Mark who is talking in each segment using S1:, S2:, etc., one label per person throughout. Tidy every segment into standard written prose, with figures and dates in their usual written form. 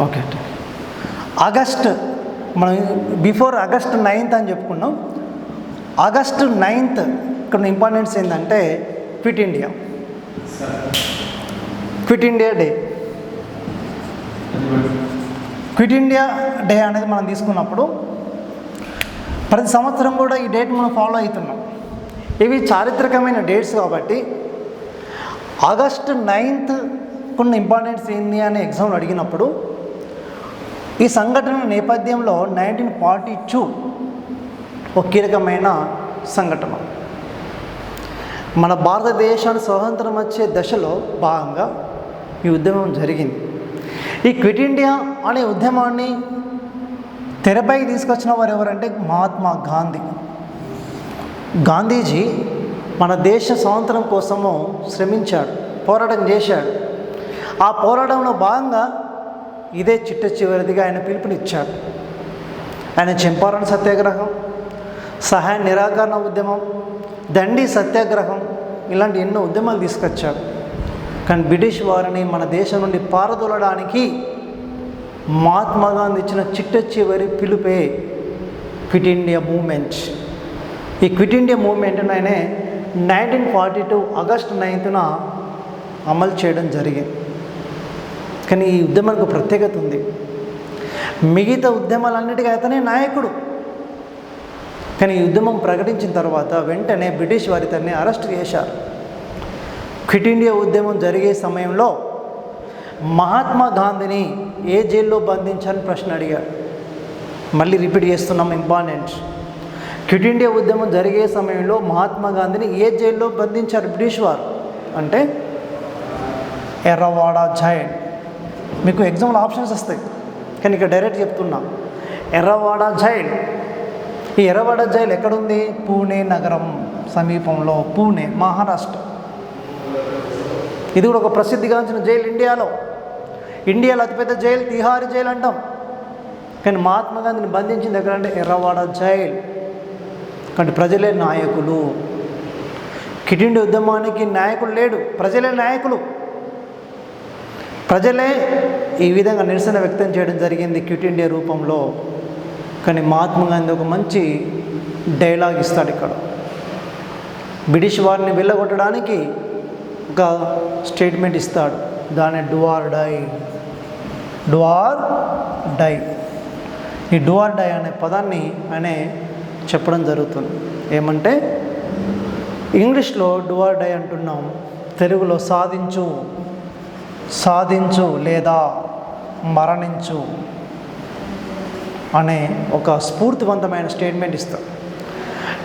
S1: Okay. August మనం before August 9th అని చెప్పుకున్నాం. ఆగస్ట్ 9th ఇక్కడ ఇంపార్టెన్స్ ఏంటంటే quit India day. Quit India day అనేది మనం తీసుకున్నప్పుడు ప్రతి సంవత్సరం కూడా ఈ డేట్ మనం ఫాలో అవుతున్నాం. ఇవి చారిత్రకమైన డేట్స్ కాబట్టి ఆగస్ట్ 9th కొన్ని ఇంపార్టెన్స్ ఏంది అని ఎగ్జామ్లో అడిగినప్పుడు ఈ సంఘటన నేపథ్యంలో 1942 ఒక కీలకమైన సంఘటన. మన భారతదేశానికి స్వతంత్రం వచ్చే దశలో భాగంగా ఈ ఉద్యమం జరిగింది. ఈ క్విట్ ఇండియా అనే ఉద్యమాన్ని తెరపైకి తీసుకొచ్చిన వారు ఎవరంటే మహాత్మా గాంధీ. గాంధీజీ మన దేశ స్వాతంత్రం కోసము శ్రమించాడు, పోరాటం చేశాడు. ఆ పోరాటంలో భాగంగా ఇదే చిట్ట చివరిదిగా ఆయన పిలుపునిచ్చాడు. ఆయన చంపారణ సత్యాగ్రహం, సహాయ నిరాకరణ ఉద్యమం, దండి సత్యాగ్రహం ఇలాంటి ఎన్నో ఉద్యమాలు తీసుకొచ్చాడు. కానీ బ్రిటిష్ వారిని మన దేశం నుండి పారదోలడానికి మహాత్మా గాంధీ ఇచ్చిన చిట్ట చివరి పిలుపే క్విట్ ఇండియా మూమెంట్. ఈ క్విట్ ఇండియా మూమెంట్ను ఆయన 1942 ఆగస్ట్ 9th అమలు చేయడం జరిగింది. కానీ ఈ ఉద్యమానికి ప్రత్యేకత ఉంది. మిగతా ఉద్యమాలన్నిటికీ అతనే నాయకుడు. కానీ ఈ ఉద్యమం ప్రకటించిన తర్వాత వెంటనే బ్రిటిష్ వారి తనని అరెస్ట్ చేశారు. క్విట్ ఇండియా ఉద్యమం జరిగే సమయంలో మహాత్మా గాంధీని ఏ జైల్లో బంధించాలని ప్రశ్న అడిగారు. మళ్ళీ రిపీట్ చేస్తున్నాం, ఇంపార్టెంట్. క్విట్ ఇండియా ఉద్యమం జరిగే సమయంలో మహాత్మా గాంధీని ఏ జైల్లో బంధించారు బ్రిటిష్ వారు అంటే ఎర్రవాడ జైల్. మీకు ఎగ్జామ్లో ఆప్షన్స్ వస్తాయి కానీ ఇక్కడ డైరెక్ట్ చెప్తున్నా, ఎర్రవాడ జైల్. ఈ ఎర్రవాడ జైలు ఎక్కడుంది? పూణే నగరం సమీపంలో, పూణే, మహారాష్ట్ర. ఇది కూడా ఒక ప్రసిద్ధిగాంచిన జైలు ఇండియాలో అతిపెద్ద జైలు తిహారీ జైలు అంటాం. కానీ మహాత్మా గాంధీని బంధించింది ఎక్కడంటే ఎర్రవాడ జైల్. కానీ ప్రజలే నాయకులు. క్విట్ ఇండియా ఉద్యమానికి నాయకులు లేడు, ప్రజలే నాయకులు. ప్రజలే ఈ విధంగా నిరసన వ్యక్తం చేయడం జరిగింది క్విట్ ఇండియా రూపంలో. కానీ మహాత్మా గాంధీ ఒక మంచి డైలాగ్ ఇస్తాడు ఇక్కడ. బ్రిటిష్ వారిని వెళ్ళగొట్టడానికి ఒక స్టేట్మెంట్ ఇస్తాడు. దాన్ని డూ ఆర్ డై. ఈ డూ ఆర్ డై అనే పదాన్ని ఆయన చెప్పడం జరుగుతుంది. ఏమంటే ఇంగ్లీష్లో డూ ఆర్ డై అంటున్నాం, తెలుగులో సాధించు లేదా మరణించు అనే ఒక స్ఫూర్తివంతమైన స్టేట్మెంట్ ఇస్తాం.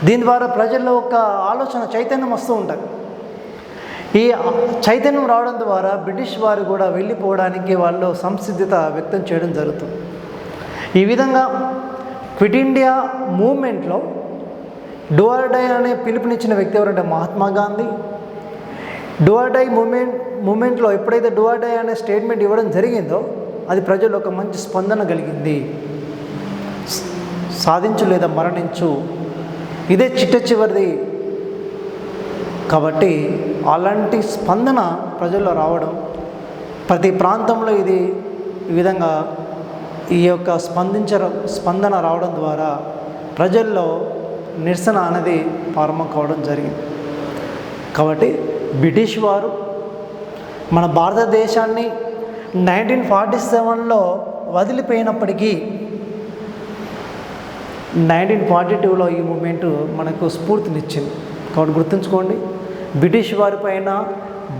S1: దీని ద్వారా ప్రజల్లో ఒక ఆలోచన చైతన్యం వస్తూ ఉంటుంది. ఈ చైతన్యం రావడం ద్వారా బ్రిటిష్ వారు కూడా వెళ్ళిపోవడానికి వాళ్ళు సంసిద్ధత వ్యక్తం చేయడం జరుగుతుంది. ఈ విధంగా క్విట్ ఇండియా మూమెంట్లో డూ ఆర్ డై అనే పిలుపునిచ్చిన వ్యక్తి ఎవరంటే Mahatma Gandhi. Do or die మూమెంట్లో ఎప్పుడైతే డూ ఆర్ డై అనే స్టేట్మెంట్ ఇవ్వడం జరిగిందో అది ప్రజల్లో ఒక మంచి స్పందన కలిగింది. సాధించు లేదా మరణించు, ఇదే చిట్ట చివరిది. కాబట్టి అలాంటి స్పందన ప్రజల్లో రావడం, ప్రతి ప్రాంతంలో ఇది ఈ విధంగా ఈ యొక్క స్పందన రావడం ద్వారా ప్రజల్లో నిరసన అనేది ప్రారంభం కావడం జరిగింది. కాబట్టి బ్రిటిష్ వారు మన భారతదేశాన్ని 1947లో వదిలిపోయినప్పటికీ 1942లో ఈ మూమెంట్ మనకు స్ఫూర్తినిచ్చింది. కాబట్టి గుర్తుంచుకోండి, బ్రిటిష్ వారి పైన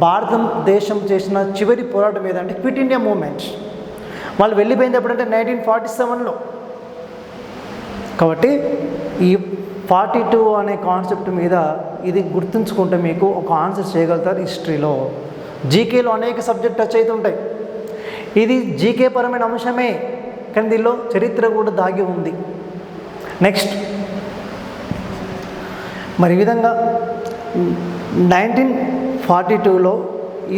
S1: భారతదేశం చేసిన చివరి పోరాటం ఏదంటే క్విట్ ఇండియా మూమెంట్. వాళ్ళు వెళ్ళిపోయింది ఎప్పుడంటే 1947లో. కాబట్టి ఈ 42 అనే కాన్సెప్ట్ మీద ఇది గుర్తుంచుకుంటే మీకు ఒక ఆన్సర్ చేయగలుగుతారు. హిస్టరీలో, జీకేలో అనేక సబ్జెక్ట్ టచ్ అవుతుంటాయి. ఇది జీకే పరమైన అంశమే కానీ దీనిలో చరిత్ర కూడా దాగి ఉంది. నెక్స్ట్ మరి ఈ విధంగా 1942లో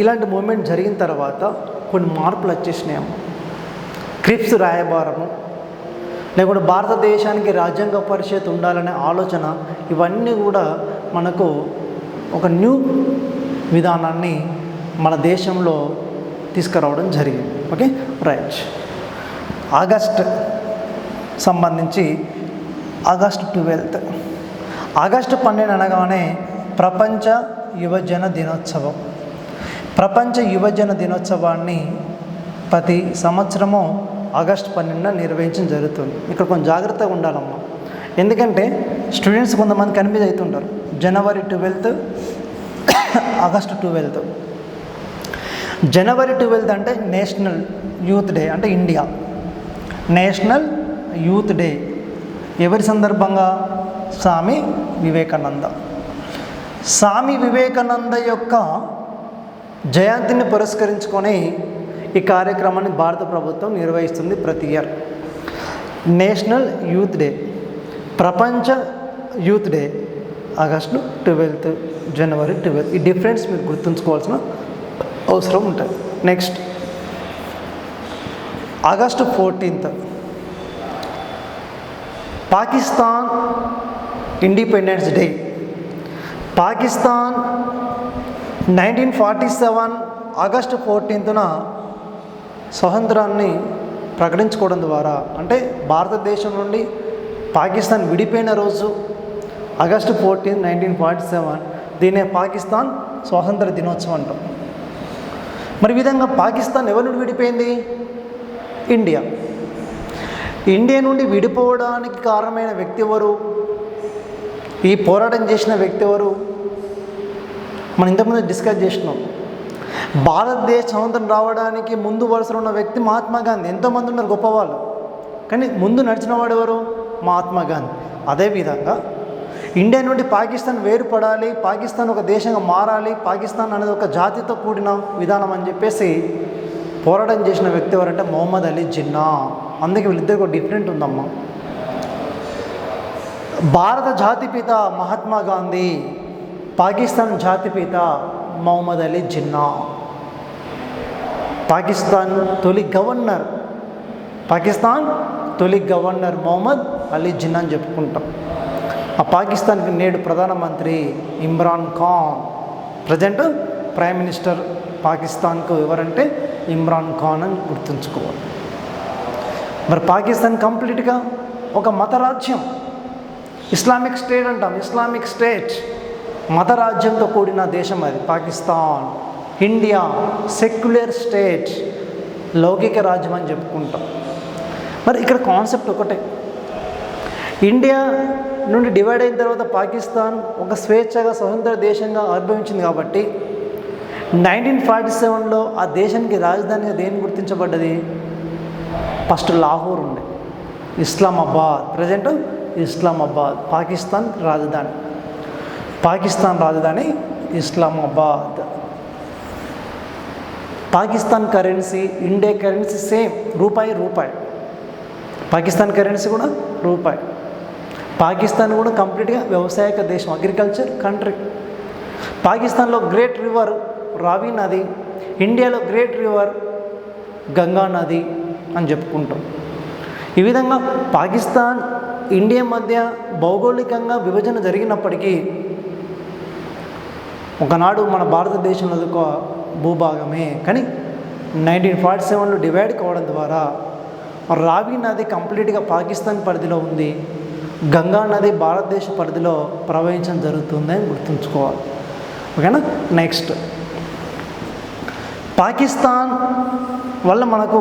S1: ఇలాంటి మూమెంట్ జరిగిన తర్వాత కొన్ని మార్పులు వచ్చేసినాయి. క్రిప్స్ రాయబారము, లేకుంటే భారతదేశానికి రాజ్యాంగ పరిషత్ ఉండాలనే ఆలోచన, ఇవన్నీ కూడా మనకు ఒక న్యూ విధానాన్ని మన దేశంలో తీసుకురావడం జరిగింది. Okay, right. ఆగస్ట్ సంబంధించి ఆగస్ట్ 12. ఆగస్టు 12 అనగానే ప్రపంచ యువజన దినోత్సవం. ప్రపంచ యువజన దినోత్సవాన్ని ప్రతి సంవత్సరము ఆగస్టు 12న నిర్వహించడం జరుగుతుంది. ఇక్కడ కొంచెం జాగ్రత్తగా ఉండాలమ్మా, ఎందుకంటే స్టూడెంట్స్ కొంతమంది కన్ఫ్యూజ్ అవుతుంటారు. జనవరి 12, ఆగస్టు 12. జనవరి 12 అంటే నేషనల్ యూత్ డే, అంటే ఇండియా నేషనల్ యూత్ డే. ఎవరి సందర్భంగా? స్వామి వివేకానంద. స్వామి వివేకానంద యొక్క జయంతిని పురస్కరించుకొని ఈ కార్యక్రమాన్ని భారత ప్రభుత్వం నిర్వహిస్తుంది ప్రతి ఇయర్. నేషనల్ యూత్ డే, ప్రపంచ యూత్ డే ఆగస్టు 12, జనవరి 12. ఈ డిఫరెన్స్ మీరు గుర్తుంచుకోవాల్సిన అవసరం ఉంటుంది. Next August 14, Pakistan independence day. Pakistan 1947 August 14న స్వతంత్రాన్ని ప్రకటించుకోవడం ద్వారా, అంటే భారతదేశం నుండి పాకిస్తాన్ విడిపోయిన రోజు ఆగస్టు 14, 1947. దీనే పాకిస్తాన్ స్వాతంత్ర దినోత్సవం అంటాం. మరి ఈ విధంగా పాకిస్తాన్ ఎవరి నుండి విడిపోయింది? ఇండియా. ఇండియా నుండి విడిపోవడానికి కారణమైన వ్యక్తి ఎవరు? ఈ పోరాటం చేసిన వ్యక్తి ఎవరు? మనం ఇంతకుముందు డిస్కస్ చేసినాం. భారతదేశ స్వతంత్రం రావడానికి ముందు వరుసలో ఉన్న వ్యక్తి మహాత్మా గాంధీ. ఎంతోమంది ఉన్నారు గొప్పవాళ్ళు, కానీ ముందు నడిచిన వాడు ఎవరు? మహాత్మా గాంధీ. అదేవిధంగా ఇండియా నుండి పాకిస్తాన్ వేరుపడాలి, పాకిస్తాన్ ఒక దేశంగా మారాలి, పాకిస్తాన్ అనేది ఒక జాతితో కూడిన విధానం అని చెప్పేసి పోరాటం చేసిన వ్యక్తి ఎవరంటే మొహమ్మద్ అలీ జిన్నా. అందుకే వీళ్ళిద్దరికి ఒక డిఫరెంట్ ఉందమ్మా. భారత జాతిపిత మహాత్మా గాంధీ, పాకిస్తాన్ జాతిపిత మొహమ్మద్ అలీ జిన్నా. పాకిస్తాన్ తొలి గవర్నర్ మొహమ్మద్ అలీ జిన్నా అని చెప్పుకుంటాం. ఆ పాకిస్తాన్కి నేడు ప్రధానమంత్రి Imran Khan. Present prime minister పాకిస్తాన్కు ఎవరంటే ఇమ్రాన్ ఖాన్ అని గుర్తుంచుకోవాలి. మరి పాకిస్తాన్ కంప్లీట్గా ఒక మత రాజ్యం, ఇస్లామిక్ స్టేట్ అంటాం. ఇస్లామిక్ స్టేట్ మత రాజ్యంతో కూడిన దేశం అది పాకిస్తాన్. ఇండియా సెక్యులర్ స్టేట్, లౌకిక రాజ్యం అని చెప్పుకుంటాం. మరి ఇక్కడ కాన్సెప్ట్ ఒకటే, ఇండియా నుండి డివైడ్ అయిన తర్వాత పాకిస్తాన్ ఒక స్వేచ్ఛగా స్వతంత్ర దేశంగా ఆవిర్భవించింది కాబట్టి 1947లో ఆ దేశానికి రాజధానిగా దేని గుర్తించబడ్డది? ఫస్ట్ లాహోర్ ఉండే, ఇస్లామాబాద్. ప్రజెంట్ ఇస్లామాబాద్ పాకిస్తాన్ రాజధాని. పాకిస్తాన్ రాజధాని Islamabad. Pakistan currency, India currency same, రూపాయి. పాకిస్తాన్ కరెన్సీ కూడా రూపాయి. పాకిస్తాన్ కూడా కంప్లీట్గా వ్యవసాయక దేశం, అగ్రికల్చర్ కంట్రీ. పాకిస్తాన్లో గ్రేట్ రివర్ రావి నది, ఇండియాలో గ్రేట్ రివర్ గంగా నది అని చెప్పుకుంటాం. ఈ విధంగా పాకిస్తాన్ ఇండియా మధ్య భౌగోళికంగా విభజన జరిగినప్పటికీ ఒకనాడు మన భారతదేశంలో ఒక భూభాగమే. కానీ 1947లో డివైడ్ కావడం ద్వారా రావి నది కంప్లీట్గా పాకిస్తాన్ పరిధిలో ఉంది, గంగా నది భారతదేశ పరిధిలో ప్రవహించడం జరుగుతుంది అని గుర్తుంచుకోవాలి. ఓకేనా? నెక్స్ట్, పాకిస్తాన్ వల్ల మనకు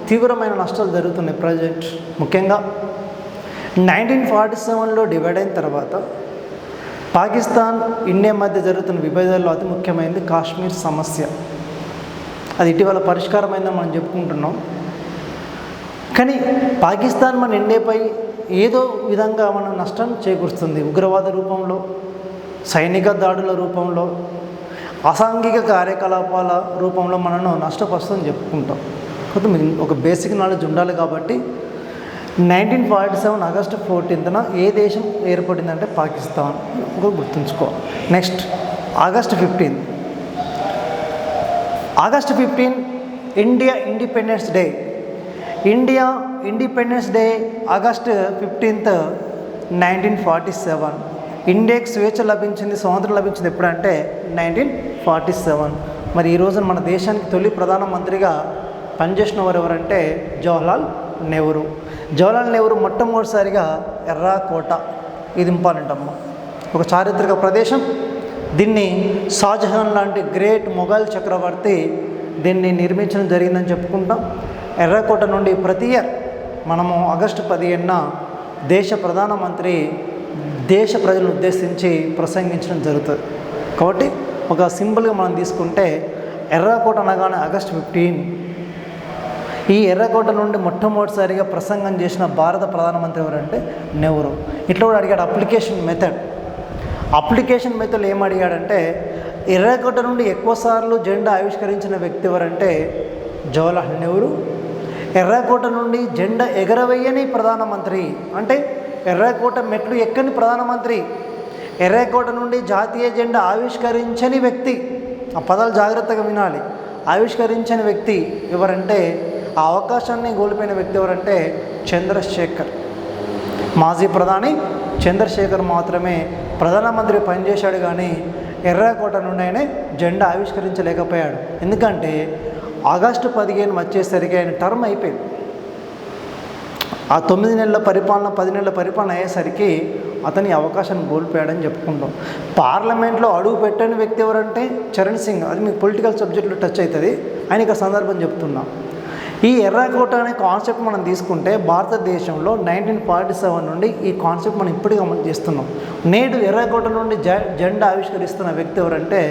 S1: తీవ్రమైన నష్టాలు జరుగుతున్నాయి ప్రజెంట్. ముఖ్యంగా 1947లో డివైడ్ అయిన తర్వాత పాకిస్తాన్ ఇండియా మధ్య జరుగుతున్న విభేదాల్లో అతి ముఖ్యమైనది కాశ్మీర్ సమస్య. అది ఇటీవల పరిష్కారమైందని మనం చెప్పుకుంటున్నాం. కానీ పాకిస్తాన్ మన ఇండియాపై ఏదో విధంగా మన నష్టం చేకూరుస్తుంది. ఉగ్రవాద రూపంలో, సైనిక దాడుల రూపంలో, అసాంఘిక కార్యకలాపాల రూపంలో మనను నష్టపరుస్తుందని చెప్పుకుంటాం. కాకపోతే ఒక బేసిక్ నాలెడ్జ్ ఉండాలి. కాబట్టి 1947 ఆగస్టు 14న ఏ దేశం ఏర్పడిందంటే పాకిస్తాన్. గుర్తుంచుకోవాలి. Next, August 15 India independence day. India independence day August 15, 1947. ఇండియాకి స్వేచ్ఛ లభించింది, స్వాతంత్రం లభించింది ఎప్పుడంటే 1947. మరి ఈ రోజున మన దేశానికి తొలి ప్రధానమంత్రిగా పనిచేసిన వారు ఎవరంటే జవహర్లాల్ నెహ్రూ. జవహర్లాల్ నెహ్రూ మొట్టమొదటిసారిగా ఎర్రాకోట, ఇది ఇంపార్టెంట్ అమ్మ, ఒక చారిత్రక ప్రదేశం. దీన్ని షాజహాన్ లాంటి గ్రేట్ మొఘల్ చక్రవర్తి దీన్ని నిర్మించడం జరిగిందని చెప్పుకుంటాం. ఎర్రాకోట నుండి ప్రతి ఇయర్ మనము ఆగస్టు 15న దేశ ప్రధానమంత్రి దేశ ప్రజలను ఉద్దేశించి ప్రసంగించడం జరుగుతుంది. కాబట్టి ఒక సింబల్గా మనం తీసుకుంటే ఎర్రాకోట అనగానే ఆగస్టు 15. ఈ ఎర్రకోట నుండి మొట్టమొదటిసారిగా ప్రసంగం చేసిన భారత ప్రధానమంత్రి ఎవరంటే నెహ్రూ. ఇట్లా కూడా అడిగాడు అప్లికేషన్ మెథడ్ ఏం అడిగాడంటే ఎర్రకోట నుండి ఎక్కువసార్లు జెండా ఆవిష్కరించిన వ్యక్తి ఎవరంటే జవహర్లాల్ నెహ్రూ. ఎర్రకోట నుండి జెండా ఎగరవేయని ప్రధానమంత్రి అంటే ఎర్రకోట మెట్లు ఎక్కని ప్రధానమంత్రి. ఎర్రకోట నుండి జాతీయ జెండా ఆవిష్కరించని వ్యక్తి, ఆ పదాలు జాగ్రత్తగా వినాలి, ఆవిష్కరించని వ్యక్తి ఎవరంటే, ఆ అవకాశాన్ని కోల్పోయిన వ్యక్తి ఎవరంటే చంద్రశేఖర్. మాజీ ప్రధాని చంద్రశేఖర్ మాత్రమే ప్రధానమంత్రి పనిచేశాడు, కానీ ఎర్రకోట నుండి ఆయన జెండా ఆవిష్కరించలేకపోయాడు. ఎందుకంటే ఆగస్టు 15 వచ్చేసరికి ఆయన టర్మ్ అయిపోయింది. ఆ 9 నెలల పరిపాలన 10 నెలల పరిపాలన అయ్యేసరికి అతని అవకాశాన్ని కోల్పోయాడని చెప్పుకుంటాం. పార్లమెంట్లో అడుగు పెట్టని వ్యక్తి ఎవరంటే చరణ్ సింగ్. అది మీకు పొలిటికల్ సబ్జెక్టులో టచ్ అవుతుంది, ఆయన సందర్భం చెప్తున్నాం. ఈ ఎర్రకోట అనే కాన్సెప్ట్ మనం తీసుకుంటే భారతదేశంలో 1947 నుండి ఈ కాన్సెప్ట్ మనం ఇప్పటికీ అమలు చేస్తున్నాం. నేడు ఎర్రకోట నుండి జెండా ఆవిష్కరిస్తున్న వ్యక్తి ఎవరంటే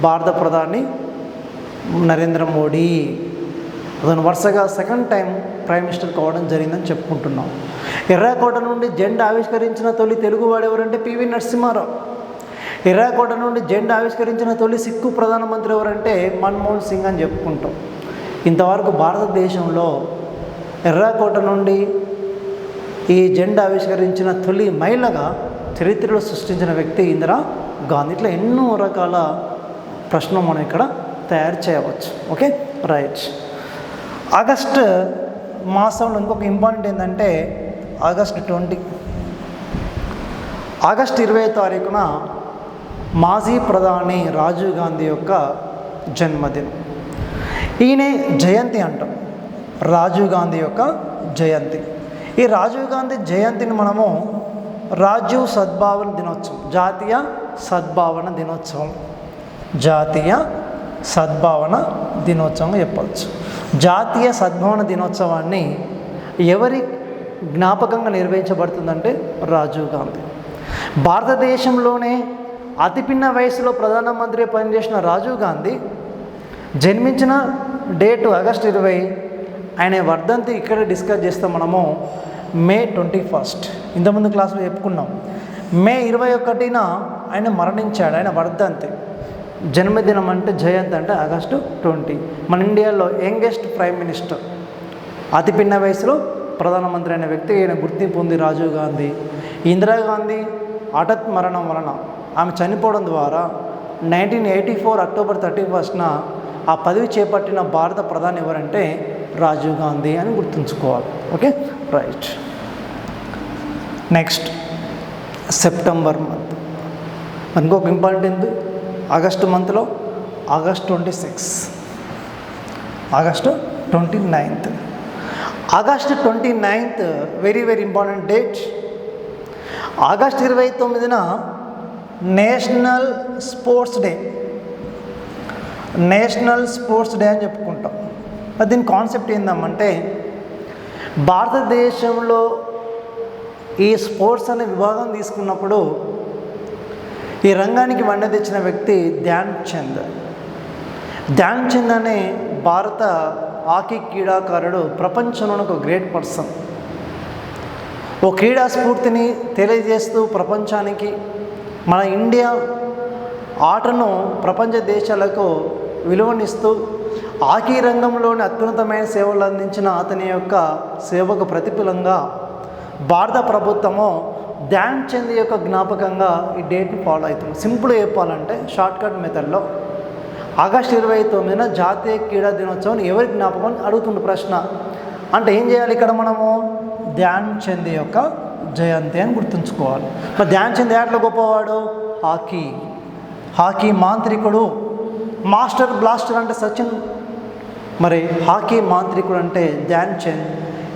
S1: భారత ప్రధాని నరేంద్ర మోడీ. అతను వరుసగా సెకండ్ టైం ప్రైమ్ మినిస్టర్ కావడం జరిగిందని చెప్పుకుంటున్నాం. ఎర్రకోట నుండి జెండా ఆవిష్కరించిన తొలి తెలుగువాడు ఎవరంటే పివి నరసింహారావు. ఎర్రకోట నుండి జెండా ఆవిష్కరించిన తొలి సిక్కు ప్రధానమంత్రి ఎవరంటే మన్మోహన్ సింగ్ అని చెప్పుకుంటాం. ఇంతవరకు భారతదేశంలో ఎర్రకోట నుండి ఈ జెండా ఆవిష్కరించిన తొలి మహిళగా చరిత్రలో సృష్టించిన వ్యక్తి ఇందిరా గాంధీ. ఇట్లా ఎన్నో రకాల ప్రశ్నలు మనం ఇక్కడ తయారు చేయవచ్చు. Okay, right. ఆగస్ట్ మాసంలో ఇంకొక ఇంపార్టెంట్ ఏంటంటే ఆగస్ట్ 20, ఆగస్ట్ 20వ తారీఖున మాజీ ప్రధాని రాజీవ్ గాంధీ యొక్క జన్మదినం. ఈయన జయంతి అంటాం, రాజీవ్ గాంధీ యొక్క జయంతి. ఈ రాజీవ్ గాంధీ జయంతిని మనము రాజీవ్ సద్భావన దినోత్సవం, జాతీయ సద్భావన దినోత్సవం, జాతీయ సద్భావన దినోత్సవంగా చెప్పవచ్చు. జాతీయ సద్భావన దినోత్సవాన్ని ఎవరి జ్ఞాపకంగా నిర్వహించబడుతుందంటే రాజీవ్ గాంధీ. భారతదేశంలోనే అతి పిన్న వయసులో ప్రధానమంత్రి పనిచేసిన రాజీవ్ గాంధీ జన్మించిన డేటు ఆగస్టు 20. ఆయన వర్ధంతి ఇక్కడ డిస్కస్ చేస్తాం మనము మే 21. ఇంతకుముందు క్లాసులో చెప్పుకున్నాం. మే 21న ఆయన మరణించాడు. ఆయన వర్ధంతి, జన్మదినం అంటే జయంతి అంటే ఆగస్టు 20. మన ఇండియాలో యంగెస్ట్ ప్రైమ్ మినిస్టర్, అతి పిన్న వయసులో ప్రధానమంత్రి అయిన వ్యక్తి ఈయన గుర్తింపు ఉంది రాజీవ్ గాంధీ. ఇందిరాగాంధీ హఠాత్ మరణం వలన ఆమె చనిపోవడం ద్వారా 1984 అక్టోబర్ 31న ఆ పదవి చేపట్టిన భారత ప్రధాని ఎవరంటే రాజీవ్ గాంధీ అని గుర్తుంచుకోవాలి. Okay, right. Next September month. ఇంకొక ఇంపార్టెంట్ ఉంది ఆగస్టు మంత్లో, August 26, August 29. August 29 very important date. August 29న national sports day, national sports day అని చెప్పుకుంటాం. దీని కాన్సెప్ట్ ఏందమ్మంటే భారతదేశంలో ఈ స్పోర్ట్స్ అనే విభాగం తీసుకున్నప్పుడు ఈ రంగానికి వన్నె తెచ్చిన వ్యక్తి ధ్యాన్ చంద్ అనే భారత హాకీ క్రీడాకారుడు ప్రపంచంలోని ఒక గ్రేట్ పర్సన్. ఓ క్రీడా స్ఫూర్తిని తెలియజేస్తూ ప్రపంచానికి మన ఇండియా ఆటను ప్రపంచ దేశాలకు విలువనిస్తూ హాకీ రంగంలోని అత్యున్నతమైన సేవలు అందించిన అతని యొక్క సేవకు ప్రతిఫలంగా భారత ప్రభుత్వము ధ్యాన్ చంద్ యొక్క జ్ఞాపకంగా ఈ డేట్ని ఫాలో అవుతుంది. సింపుల్గా చెప్పాలంటే షార్ట్కట్ మెథడ్లో ఆగస్టు 29న జాతీయ క్రీడా దినోత్సవం ఎవరి జ్ఞాపకం అడుగుతుంది ప్రశ్న. అంటే ఏం చేయాలి ఇక్కడ మనము? ధ్యాన్ చంద్ యొక్క జయంతి అని గుర్తుంచుకోవాలి. మరి ధ్యాన్ చంద్ ఆటలో గొప్పవాడు, హాకీ మాంత్రికుడు, మాస్టర్ బ్లాస్టర్ అంటే సచిన్, మరి హాకీ మాంత్రికుడు అంటే ధ్యాన్ చంద్.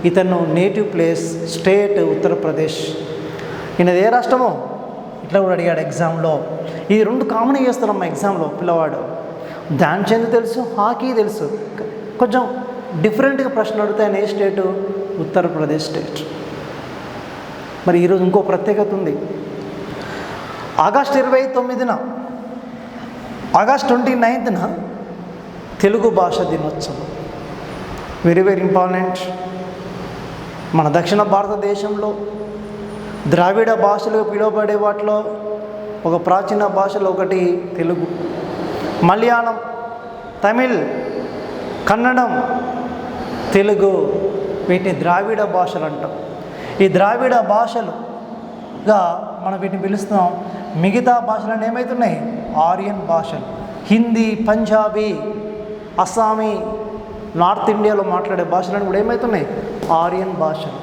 S1: ఇతను నేటివ్ ప్లేస్ స్టేట్ ఉత్తరప్రదేశ్. ఈయనది ఏ రాష్ట్రమో ఇట్లా కూడా అడిగాడు ఎగ్జామ్లో. ఈ రెండు కామన్ చేస్తున్నాం ఎగ్జామ్లో పిల్లవాడు. ధ్యాన్ చంద్ తెలుసు, హాకీ తెలుసు, కొంచెం డిఫరెంట్గా ప్రశ్న అడిగితే ఆయన ఏ స్టేటు? ఉత్తరప్రదేశ్ స్టేట్. మరి ఈరోజు ఇంకో ప్రత్యేకత ఉంది. ఆగస్ట్ 29న ఆగస్ట్ 29న తెలుగు భాష దినోత్సవం. Very very important. మన దక్షిణ భారతదేశంలో ద్రావిడ భాషలు పిలువబడే వాటిలో ఒక ప్రాచీన భాషలో ఒకటి తెలుగు. మలయాళం, తమిళ్, కన్నడం, తెలుగు, వీటిని ద్రావిడ భాషలు అంటాం. ఈ ద్రావిడ భాషలుగా మనం వీటిని పిలుస్తున్నాం. మిగతా భాషలను ఏమవుతున్నాయి? ఆర్యన్ భాషలు. హిందీ, పంజాబీ, అస్సామీ, నార్త్ ఇండియాలో మాట్లాడే భాషలను కూడా ఏమవుతున్నాయి? ఆర్యన్ భాషలు.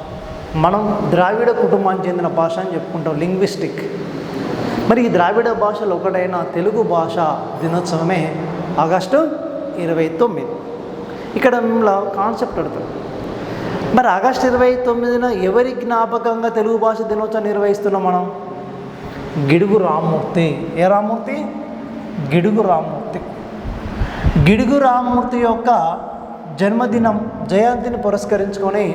S1: మనం ద్రావిడ కుటుంబానికి చెందిన భాష అని చెప్పుకుంటాం, లింగ్విస్టిక్. మరి ఈ ద్రావిడ భాషలో ఒకటైన తెలుగు భాష దినోత్సవమే ఆగస్టు 29. ఇక్కడ మిమ్మల్ని కాన్సెప్ట్ అడుగుతాం. మరి ఆగస్టు 29న ఎవరి జ్ఞాపకంగా తెలుగు భాష దినోత్సవం నిర్వహిస్తున్నాం మనం? గిడుగు రామ్మూర్తి. ఏ రామ్మూర్తి? గిడుగు రామ్మూర్తి. గిడుగు రామ్మూర్తి యొక్క జన్మదినం, జయంతిని పురస్కరించుకొని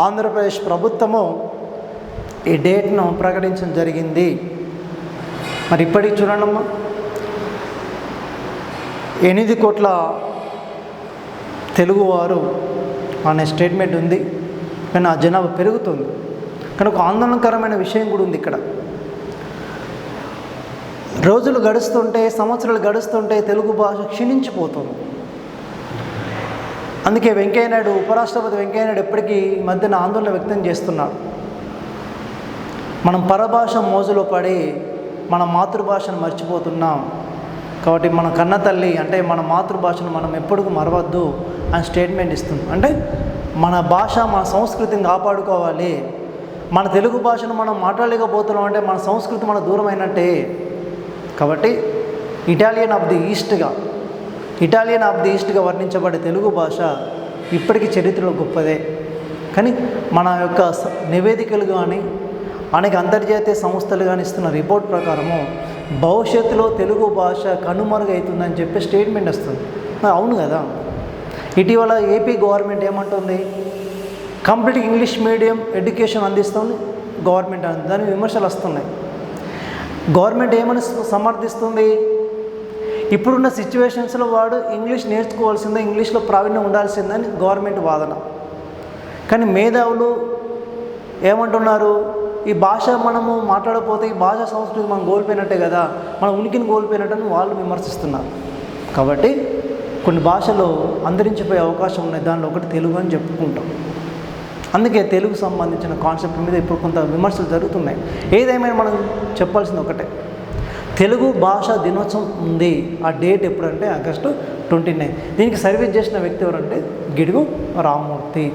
S1: ఆంధ్రప్రదేశ్ ప్రభుత్వము ఈ డేట్ను ప్రకటించడం జరిగింది. మరి ఇప్పటికి చూడండమ్మా, 8 కోట్ల తెలుగువారు అనే స్టేట్మెంట్ ఉంది, కానీ ఆ జనాభా పెరుగుతుంది. కానీ ఒక ఆందోళనకరమైన విషయం కూడా ఉంది ఇక్కడ. రోజులు గడుస్తుంటే, సంవత్సరాలు గడుస్తుంటే తెలుగు భాష క్షీణించిపోతుంది. అందుకే వెంకయ్యనాయుడు, ఉపరాష్ట్రపతి వెంకయ్యనాయుడు ఎప్పటికీ ఈ మధ్యన ఆందోళన వ్యక్తం చేస్తున్నాడు. మనం పరభాష మోజులో పడి మన మాతృభాషను మర్చిపోతున్నాం. కాబట్టి మన కన్న తల్లి అంటే మన మాతృభాషను మనం ఎప్పటికీ మరవద్దు అని స్టేట్మెంట్ ఇస్తుంది. అంటే మన భాష, మన సంస్కృతిని కాపాడుకోవాలి. మన తెలుగు భాషను మనం మాట్లాడలేకపోతున్నాం అంటే మన సంస్కృతి మన దూరం అయినట్టే. కాబట్టి ఇటాలియన్ ఆఫ్ ది ఈస్ట్గా వర్ణించబడే తెలుగు భాష ఇప్పటికీ చరిత్రలో గొప్పదే. కానీ మన యొక్క నివేదికలు కానీ అనేక అంతర్జాతీయ సంస్థలు కానీ ఇస్తున్న రిపోర్ట్ ప్రకారము భవిష్యత్తులో తెలుగు భాష కనుమరుగవుతుందని చెప్పి స్టేట్మెంట్ వస్తుంది. అవును కదా. ఇటీవల ఏపీ గవర్నమెంట్ ఏమంటుంది? కంప్లీట్ ఇంగ్లీష్ మీడియం ఎడ్యుకేషన్ అందిస్తుంది గవర్నమెంట్ అని. దాని విమర్శలు వస్తున్నాయి. గవర్నమెంట్ ఏమని సమర్థిస్తుంది? ఇప్పుడున్న సిచ్యువేషన్స్లో వాడు ఇంగ్లీష్ నేర్చుకోవాల్సిందే, ఇంగ్లీష్లో ప్రావీణ్యం ఉండాల్సిందని గవర్నమెంట్ వాదన. కానీ మేధావులు ఏమంటున్నారు? ఈ భాష మనము మాట్లాడకపోతే ఈ భాషా సంస్కృతి మనం కోల్పోయినట్టే కదా, మన ఉనికిని కోల్పోయినట్టని వాళ్ళు విమర్శిస్తున్నారు. కాబట్టి కొన్ని భాషలు అంతరించిపోయే అవకాశం ఉన్నాయి. దానిలో ఒకటి తెలుగు అని చెప్పుకుంటాం. అందుకే తెలుగు సంబంధించిన కాన్సెప్ట్ మీద ఇప్పుడు కొంత విమర్శలు జరుగుతున్నాయి. ఏదేమైనా మనం చెప్పాల్సింది ఒకటే, తెలుగు భాష దినోత్సవం ఉంది. ఆ డేట్ ఎప్పుడంటే ఆగస్టు 29. దీనికి సర్వీస్ చేసిన వ్యక్తి ఎవరంటే గిడుగు రామ్మూర్తి.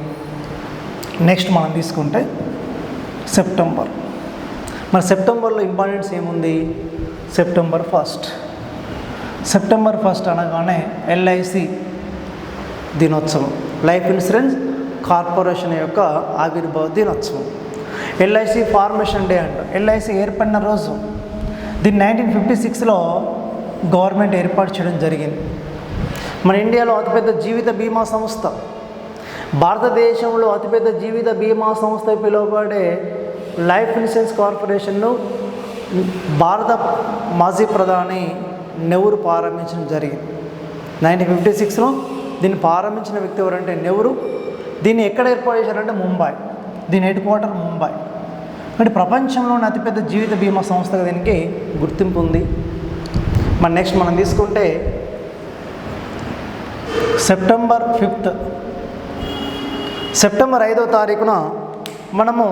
S1: నెక్స్ట్ మనం తీసుకుంటే సెప్టెంబర్. మరి సెప్టెంబర్లో ఇంపార్టెన్స్ ఏముంది? సెప్టెంబర్ 1 అనగానే ఎల్ఐసి దినోత్సవం, లైఫ్ ఇన్సూరెన్స్ కార్పొరేషన్ యొక్క ఆవిర్భావ దినోత్సవం. ఎల్ఐసి ఫార్మేషన్ డే అంట. ఎల్ఐసి ఏర్పడిన రోజు. దీన్ని 1956లో గవర్నమెంట్ ఏర్పాటు చేయడం జరిగింది. మన ఇండియాలో అతిపెద్ద జీవిత బీమా సంస్థ, భారతదేశంలో అతిపెద్ద జీవిత బీమా సంస్థ పిలువబడే లైఫ్ ఇన్సూరెన్స్ కార్పొరేషన్ను భారత మాజీ ప్రధాని నెహ్రూ ప్రారంభించడం జరిగింది 1956లో. దీన్ని ప్రారంభించిన వ్యక్తి ఎవరంటే నెహ్రూ. దీన్ని ఎక్కడ ఏర్పాటు చేశారంటే ముంబై. దీని హెడ్ క్వార్టర్ ముంబై. అంటే ప్రపంచంలోని అతిపెద్ద జీవిత బీమా సంస్థగా దీనికి గుర్తింపు ఉంది. మరి నెక్స్ట్ మనం తీసుకుంటే సెప్టెంబర్ 5, సెప్టెంబర్ 5వ తారీఖున మనము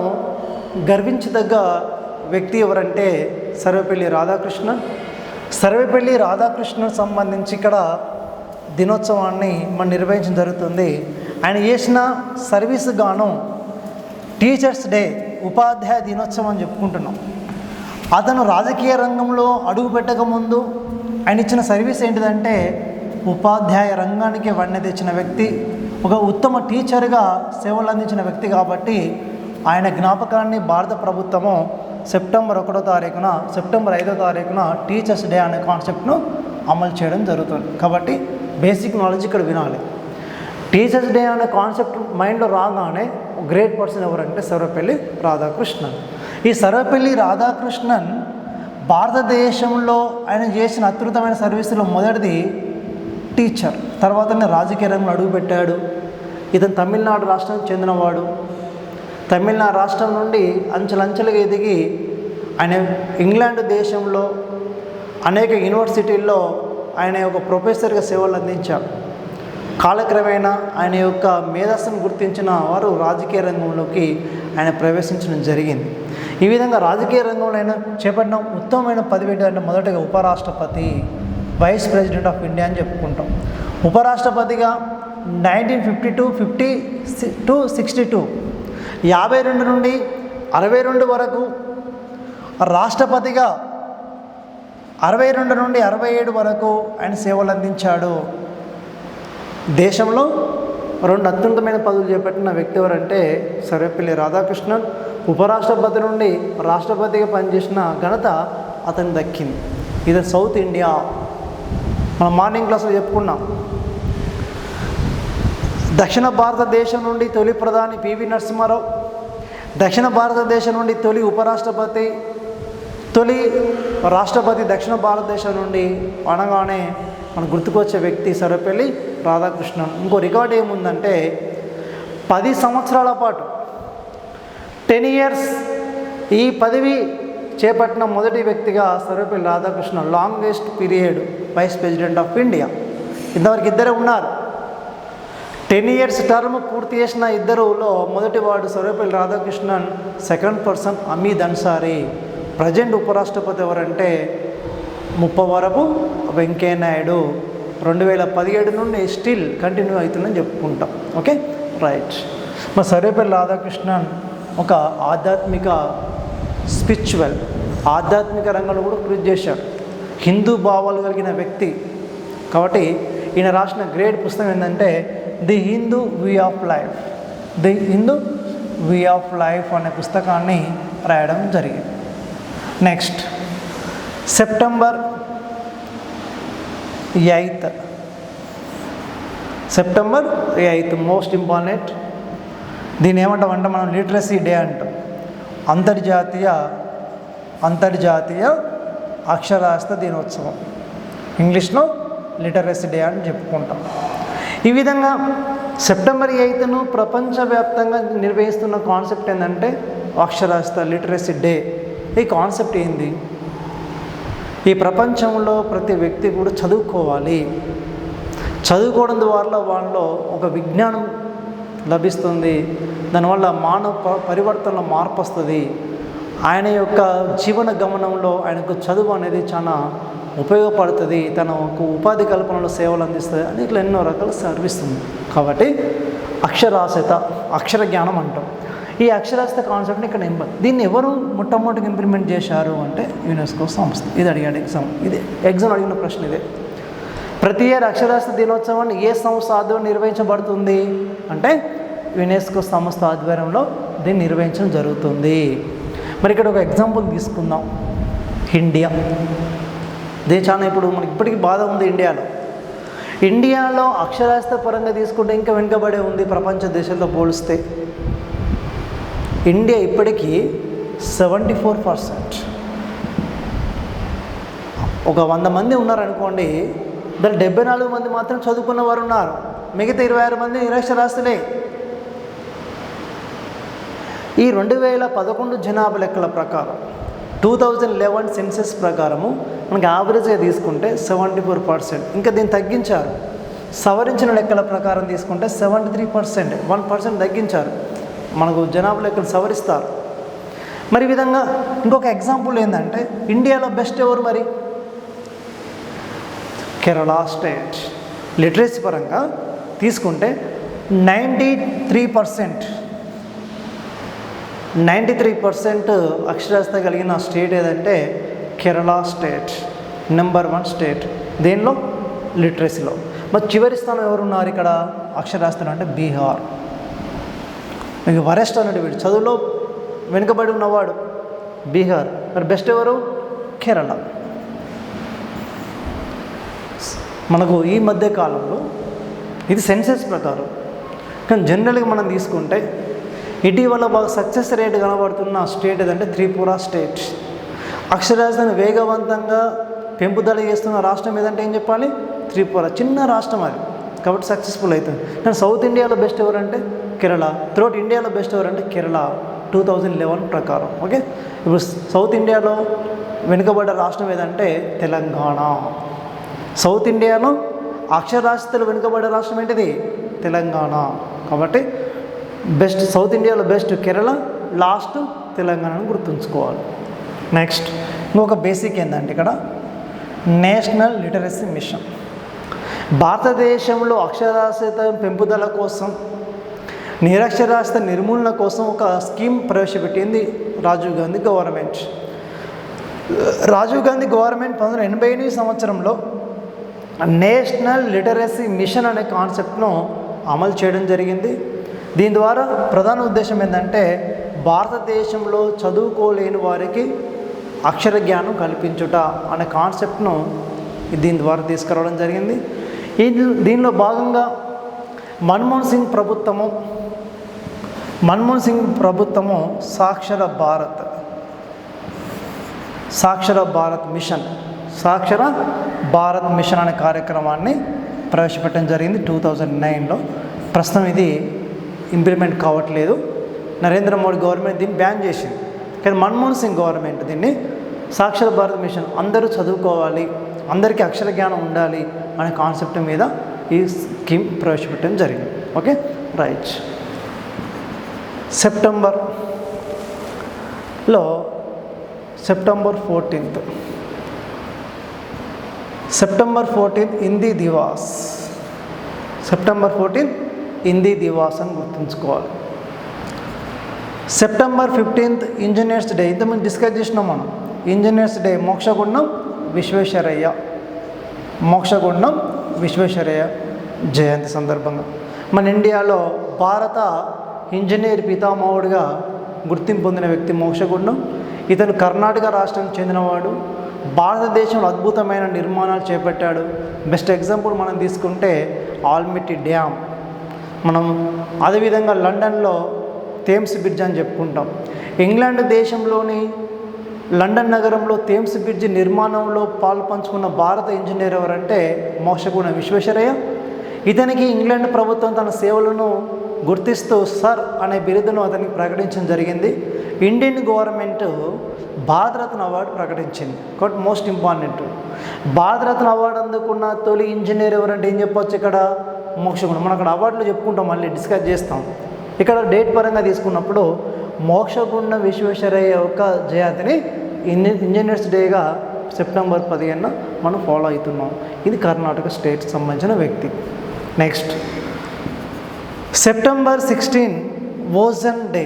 S1: గర్వించదగ్గ వ్యక్తి ఎవరంటే సర్వేపల్లి రాధాకృష్ణన్. సర్వేపల్లి రాధాకృష్ణన్ సంబంధించి ఇక్కడ దినోత్సవాన్ని మనం నిర్వహించడం జరుగుతుంది. ఆయన చేసిన సర్వీస్ గాను టీచర్స్ డే, ఉపాధ్యాయ దినోత్సవం అని చెప్పుకుంటున్నాం. అతను రాజకీయ రంగంలో అడుగు పెట్టకముందు ఆయన ఇచ్చిన సర్వీస్ ఏంటిదంటే ఉపాధ్యాయ రంగానికి వన్నె తెచ్చిన వ్యక్తి. ఒక ఉత్తమ టీచర్గా సేవలు అందించిన వ్యక్తి కాబట్టి ఆయన జ్ఞాపకాన్ని భారత ప్రభుత్వము సెప్టెంబర్ 5వ తారీఖున టీచర్స్ డే అనే కాన్సెప్ట్ను అమలు చేయడం జరుగుతుంది. కాబట్టి బేసిక్ నాలెడ్జ్ ఇక్కడ వినాలి. టీచర్స్ డే అనే కాన్సెప్ట్ మైండ్లో రాగానే గ్రేట్ పర్సన్ ఎవరంటే సర్వేపల్లి రాధాకృష్ణన్. ఈ సర్వేపల్లి రాధాకృష్ణన్ భారతదేశంలో ఆయన చేసిన అద్భుతమైన సర్వీసులో మొదటిది టీచర్. తర్వాతనే రాజకీయ రంగంలో అడుగుపెట్టాడు. ఇతను తమిళనాడు రాష్ట్రానికి చెందినవాడు. తమిళనాడు రాష్ట్రం నుండి అంచెలంచెలుగా ఎదిగి ఆయన ఇంగ్లాండ్ దేశంలో అనేక యూనివర్సిటీల్లో ఆయన ఒక ప్రొఫెసర్గా సేవలు అందించాడు. కాలక్రమేణా ఆయన యొక్క మేధస్సును గుర్తించిన వారు రాజకీయ రంగంలోకి ఆయన ప్రవేశించడం జరిగింది. ఈ విధంగా రాజకీయ రంగంలో ఆయన చేపట్టిన ఉత్తమమైన పదవి ఏంటంటే మొదటగా ఉపరాష్ట్రపతి, వైస్ ప్రెసిడెంట్ ఆఫ్ ఇండియా అని చెప్పుకుంటాం. ఉపరాష్ట్రపతిగా 1952 52 నుండి 62 వరకు, రాష్ట్రపతిగా 62 నుండి 67 వరకు ఆయన సేవలు అందించాడు. దేశంలో 2 అత్యున్నతమైన పదవులు చేపట్టిన వ్యక్తి ఎవరంటే సర్వేపల్లి రాధాకృష్ణన్. ఉపరాష్ట్రపతి నుండి రాష్ట్రపతిగా పనిచేసిన ఘనత అతనికి దక్కింది. ఇది సౌత్ ఇండియా. మనం మార్నింగ్ క్లాస్లో చెప్పుకున్నాం. దక్షిణ భారతదేశం నుండి తొలి ప్రధాని పివి నరసింహారావు, దక్షిణ భారతదేశం నుండి తొలి ఉపరాష్ట్రపతి, తొలి రాష్ట్రపతి దక్షిణ భారతదేశం నుండి అనగానే మనకు గుర్తుకొచ్చే వ్యక్తి సర్వేపల్లి రాధాకృష్ణన్. ఇంకో రికార్డు ఏముందంటే 10 సంవత్సరాల పాటు 10 years ఈ పదవి చేపట్టిన మొదటి వ్యక్తిగా Sarvepalli Radhakrishnan. Longest period vice president of India. ఇంతవరకు ఇద్దరే ఉన్నారు. 10 years టర్మ్ పూర్తి చేసిన ఇద్దరులో మొదటి వాడు Sarvepalli Radhakrishnan, second person Hamid Ansari. Present ఉపరాష్ట్రపతి ఎవరంటే ముప్పవరపు వెంకయ్యనాయుడు. 2017 నుండి స్టిల్ కంటిన్యూ అవుతుందని చెప్పుకుంటాం. Okay, right. మా సర్వేపల్లి రాధాకృష్ణన్ ఒక ఆధ్యాత్మిక రంగంలో కూడా కృషి చేశాడు. హిందూ భావాలు కలిగిన వ్యక్తి కాబట్టి ఈయన రాసిన గ్రేట్ పుస్తకం ఏంటంటే the Hindu way of life అనే పుస్తకాన్ని రాయడం జరిగింది. Next September 8 most important. దీన్ని ఏమంటామంటే మనం లిటరసీ డే అంటాం. అంతర్జాతీయ అక్షరాస్యత దినోత్సవం, ఇంగ్లీష్లో లిటరసీ డే అని చెప్పుకుంటాం. ఈ విధంగా సెప్టెంబర్ 8ను ప్రపంచవ్యాప్తంగా నిర్వహిస్తున్న కాన్సెప్ట్ ఏంటంటే అక్షరాస్యత, లిటరసీ డే. ఈ కాన్సెప్ట్ ఏంది? ఈ ప్రపంచంలో ప్రతి వ్యక్తి కూడా చదువుకోవాలి. చదువుకోవడం ద్వారా వాళ్ళలో ఒక విజ్ఞానం లభిస్తుంది. దానివల్ల మానవ పరివర్తనలో మార్పు వస్తుంది. ఆయన యొక్క జీవన గమనంలో ఆయనకు చదువు అనేది చాలా ఉపయోగపడుతుంది. తన ఒక ఉపాధి కల్పనలో సేవలు అందిస్తుంది అని ఇట్లా ఎన్నో రకాల సర్విస్తుంది. కాబట్టి అక్షరాస్యత, అక్షర జ్ఞానం అంటాం. ఈ అక్షరాస్యత కాన్సెప్ట్ని ఇక్కడ దీన్ని ఎవరు మొట్టమొదటిగా ఇంప్లిమెంట్ చేశారు అంటే యునెస్కో సంస్థ. ఇది అడిగాడు ఎగ్జామ్ అడిగిన ప్రశ్న ఇదే. ప్రతి ఇయర్ అక్షరాస్యత దినోత్సవాన్ని ఏ సంస్థ ఆధ్వర్యంలో నిర్వహించబడుతుంది అంటే యునెస్కో సంస్థ ఆధ్వర్యంలో దీన్ని నిర్వహించడం జరుగుతుంది. మరి ఇక్కడ ఒక ఎగ్జాంపుల్ తీసుకుందాం. ఇండియా. ఇది చాలా ఇప్పుడు మనకి ఇప్పటికీ బాధ ఉంది ఇండియాలో అక్షరాస్యత పరంగా తీసుకుంటే ఇంకా వెనుకబడే ఉంది ప్రపంచ దేశాలతో పోలిస్తే. ఇండియా ఇప్పటికీ 74%. ఒక 100 మంది ఉన్నారనుకోండి, దాని 74 మంది మాత్రం చదువుకున్న వారు ఉన్నారు. మిగతా 26 మంది నిరక్షరాస్యులే. ఈ 2011 జనాభా లెక్కల ప్రకారం 2011 సెన్సెస్ ప్రకారము మనకి యావరేజ్గా తీసుకుంటే 74%. ఇంకా దీన్ని తగ్గించారు. సవరించిన లెక్కల ప్రకారం తీసుకుంటే 73%, 1% తగ్గించారు. మనకు జనాభా లెక్కలు సవరిస్తారు. మరి ఈ విధంగా ఇంకొక ఎగ్జాంపుల్ ఏంటంటే ఇండియాలో బెస్ట్ ఎవరు మరి? కేరళ స్టేట్. లిటరసీ పరంగా తీసుకుంటే 93% అక్షరాస్యత కలిగిన స్టేట్ ఏదంటే కేరళ స్టేట్. నెంబర్ 1 స్టేట్ దేనిలో? లిటరసీలో. మరి చివరి స్థానం ఎవరున్నారు ఇక్కడ అక్షరాస్యతలో అంటే బీహార్. మీకు వరెస్ట్ అన్నట్టు వీడు చదువులో వెనుకబడి ఉన్నవాడు బీహార్. మరి బెస్ట్ ఎవరు కేరళ. మనకు ఈ మధ్య కాలంలో ఇది సెన్సెస్ ప్రకారం, కానీ జనరల్గా మనం తీసుకుంటే ఇటీవల బాగా సక్సెస్ రేట్ కనబడుతున్న స్టేట్ ఏదంటే త్రిపుర స్టేట్. అక్షరాస్యతను వేగవంతంగా పెంపుదల చేస్తున్న రాష్ట్రం ఏదంటే ఏం చెప్పాలి త్రిపుర. చిన్న రాష్ట్రం అది కాబట్టి సక్సెస్ఫుల్ అవుతుంది. కానీ సౌత్ ఇండియాలో బెస్ట్ ఎవరంటే కేరళ. త్రూఅవుట్ ఇండియాలో బెస్ట్ ఎవరంటే కేరళ 2011 ప్రకారం. ఓకే, ఇప్పుడు సౌత్ ఇండియాలో వెనుకబడ్డ రాష్ట్రం ఏదంటే తెలంగాణ. సౌత్ ఇండియాలో అక్షరాస్యతలు వెనుకబడ్డ రాష్ట్రం ఏంటిది తెలంగాణ. కాబట్టి బెస్ట్ సౌత్ ఇండియాలో బెస్ట్ కేరళ, లాస్ట్ తెలంగాణను గుర్తుంచుకోవాలి. నెక్స్ట్ ఇంకొక బేసిక్ ఏంటంటే ఇక్కడ నేషనల్ లిటరసీ మిషన్. భారతదేశంలో అక్షరాస్యత పెంపుదల కోసం, నిరక్షరాస్యత నిర్మూలన కోసం ఒక స్కీమ్ ప్రవేశపెట్టింది రాజీవ్ గాంధీ గవర్నమెంట్. రాజీవ్ గాంధీ గవర్నమెంట్ 1988 సంవత్సరంలో నేషనల్ లిటరసీ మిషన్ అనే కాన్సెప్ట్ను అమలు చేయడం జరిగింది. దీని ద్వారా ప్రధాన ఉద్దేశం ఏంటంటే భారతదేశంలో చదువుకోలేని వారికి అక్షర జ్ఞానం కల్పించుట అనే కాన్సెప్ట్ను దీని ద్వారా తీసుకురావడం జరిగింది. దీనిలో భాగంగా మన్మోహన్ సింగ్ ప్రభుత్వము సాక్షర భారత్ మిషన్ అనే కార్యక్రమాన్ని ప్రవేశపెట్టడం జరిగింది 2009లో. ప్రస్తుతం ఇది ఇంప్లిమెంట్ కావట్లేదు. నరేంద్ర మోడీ గవర్నమెంట్ దీన్ని బ్యాన్ చేసింది. కానీ మన్మోహన్ సింగ్ గవర్నమెంట్ దీన్ని సాక్షర భారత్ మిషన్, అందరూ చదువుకోవాలి, అందరికీ అక్షర జ్ఞానం ఉండాలి అనే కాన్సెప్ట్ మీద ఈ స్కీమ్ ప్రవేశపెట్టడం జరిగింది. Okay right. September 14 Hindi Divas. September 14 Hindi Divas అని గుర్తుంచుకోవాలి. September 15 engineers day. ఇంతకుముందు డిస్కస్ చేసినాం మనం. ఇంజనీర్స్ డే మోక్షగుండం విశ్వేశ్వరయ్య జయంతి సందర్భంగా మన ఇండియాలో భారత ఇంజనీర్ పితామహుడిగా గుర్తింపు పొందిన వ్యక్తి మోక్షగుండం. ఇతను కర్ణాటక రాష్ట్రానికి చెందినవాడు. భారతదేశంలో అద్భుతమైన నిర్మాణాలు చేపట్టాడు. బెస్ట్ ఎగ్జాంపుల్ మనం తీసుకుంటే ఆల్మిటీ డ్యామ్. మనం అదేవిధంగా లండన్లో థేమ్స్ బ్రిడ్జ్ అని చెప్పుకుంటాం. ఇంగ్లాండ్ దేశంలోని లండన్ నగరంలో థేమ్స్ బ్రిడ్జ్ నిర్మాణంలో పాల్పంచుకున్న భారత ఇంజనీర్ ఎవరంటే మోక్షగుండం విశ్వేశ్వరయ్య. ఇతనికి ఇంగ్లాండ్ ప్రభుత్వం తన సేవలను గుర్తిస్తూ సర్ అనే బిరుదును అతనికి ప్రకటించడం జరిగింది. ఇండియన్ గవర్నమెంట్ భారతరత్న అవార్డు ప్రకటించింది. కాబట్టి మోస్ట్ ఇంపార్టెంట్, భారతరత్న అవార్డు అందుకున్న తొలి ఇంజనీర్ ఎవరంటే ఏం చెప్పొచ్చు ఇక్కడ మోక్షగుండం. మనం అక్కడ అవార్డులు చెప్పుకుంటాం, మళ్ళీ డిస్కస్ చేస్తాం. ఇక్కడ డేట్ పరంగా తీసుకున్నప్పుడు మోక్షగుండం విశ్వేశ్వరయ్య యొక్క జయంతిని ఇంజనీర్స్ డేగా సెప్టెంబర్ 15న మనం ఫాలో అవుతున్నాం. ఇది కర్ణాటక స్టేట్కి సంబంధించిన వ్యక్తి. Next September 16 ozone day.